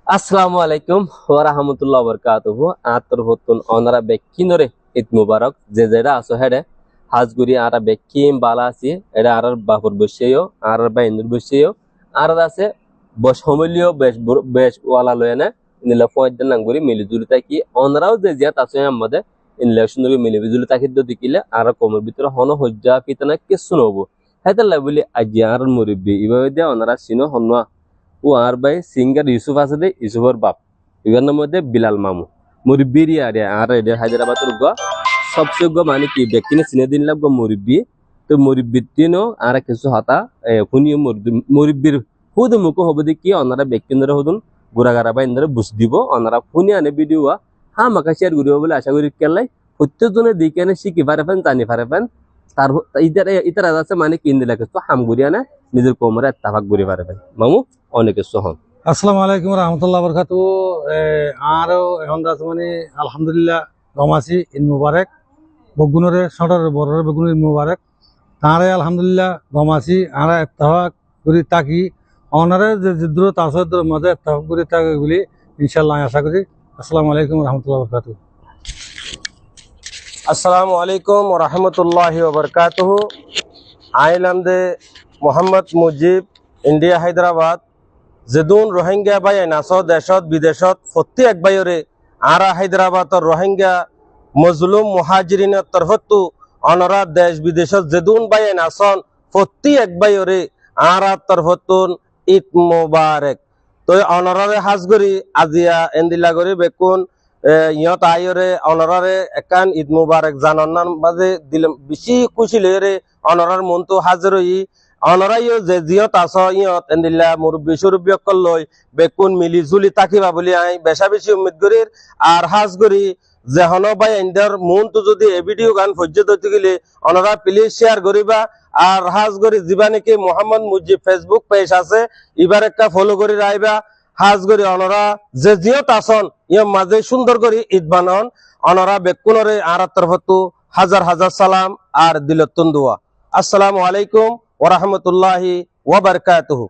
আসসালামু আলাইকুম ওয়া রাহমাতুল্লাহি ওয়া বারাকাতুহু। আতর হতুন অনারা বেকিনরে ঈদ মুবারক। যে যেটা আছো হেডে হাজগুড়ি আরা বেকিম বালা আছি এটা আর বাপুর বসেও আর বাইন্দুর বসেও আর আছে বস হমলিও বেশ বেশ ওয়ালা লয়না ইনলা পয়দ নাঙ্গুরি মিলিজুলি তাকি অনরাও যে জিয়াত আছে আমাদের ইনলা সুন্দর মিলিজুলি তাকি দিকিলে আর কমের ভিতরে হন হজ্জা পিতনা কিছু নবো হেতাল্লা বলি আজি আর মুরিব্বি ইভাবে দিয়ে অনারা সিনো হনওয়া ও আর ভাই সিঙ্গার ইউসুফ আছে দে ইউসুফের বাপ এগুলোর মধ্যে বিলাল মামু মুরব্বির আরে আর এদের হায়দ্রাবাদের গো সবচেয়ে গো মানে কি ব্যক্তিনে চিনে দিন লাগবো মুরব্বি তো মুরব্বির দিনও আর কিছু হতা শুনিও মুরব্বির হুদ মুখ হবো দেখি ওনারা ব্যক্তি ধরে হুদুন গোড়াগাড়া বা ইন্দ্রে বুঝ দিব ওনারা শুনি আনে ভিডিও হ্যাঁ মাকা শেয়ার করিব বলে আশা করি কেলাই প্রত্যেকজনে দিকে আনে শিখি পারে ফেন জানি পারে ফেন তার ইতার আছে মানে কিন দিলে কিছু হাম ঘুরি আনে নিজের কোমরে তাফাক ঘুরি পারে ফেন মামু অনেক সহন। আসসালামু আলাইকুম রহমতুল্লাহ বরকাতু। আরও এখন আছে মানে আলহামদুলিল্লাহ গমাসি ঈদ মুবারক বগুনরে সটর বড় বেগুন ঈদ মুবারক তাঁরে আলহামদুলিল্লাহ গমাসি আরা ইত্তেফাক করি তাকি অনারে যে জিদ্র তাসদ্র মধ্যে ইত্তেফাক করি তাকি বলি ইনশাআল্লাহ আশা করি। আসসালামু আলাইকুম রহমতুল্লাহ বরকাতু। আসসালামু আলাইকুম ওয়া রাহমাতুল্লাহি ওয়া বারাকাতুহু। আইলাম দে মোহাম্মদ মুজিব ইন্ডিয়া হায়দ্রাবাদ যেদুন রোহিঙ্গা বাই নাস দেশত বিদেশত প্রতি এক বাইরে আরা হায়দ্রাবাদর রোহিঙ্গা মজলুম মুহাজিরিনের তরফতু অনরা দেশ বিদেশত যেদুন বাই নাসন প্রতি এক বাইরে আরা তরফতুন ঈদ মুবারক। তো অনরারে হাজগরি আজিয়া এন্দিলা গরি বেকুন ইয়ত আইরে অনরারে একান ঈদ মুবারক জানার মাঝে দিলাম বেশি খুশি লইরে অনরার মন তো হাজির হই অনরাইও যে জিয়ত আস ইয়ত এন্দিল্লা মুরব্বী সুরব্বী অকল লই বেকুন মিলি জুলি তাকিবা বলি আই বেশা বেশি উম্মিদ করির আর হাজ করি যে হন ভাই এন্ডার মন তো যদি এ ভিডিও গান ফজ্জত হইতে গেলে অনরা প্লিজ শেয়ার করিবা আর হাজ করি যিবা নাকি মোহাম্মদ মুজিব ফেসবুক পেজ আছে এবার একটা ফলো করি রাইবা হাজ করি অনরা যে জিয়ত আসন ইয়ম মাঝে সুন্দর করি ঈদ বানন অনরা বেকুনরে আর তরফতু হাজার হাজার সালাম আর দিলতুন দোয়া। আসসালামু আলাইকুম ওয়া রাহমাতুল্লাহি ওয়া বারাকাতুহু।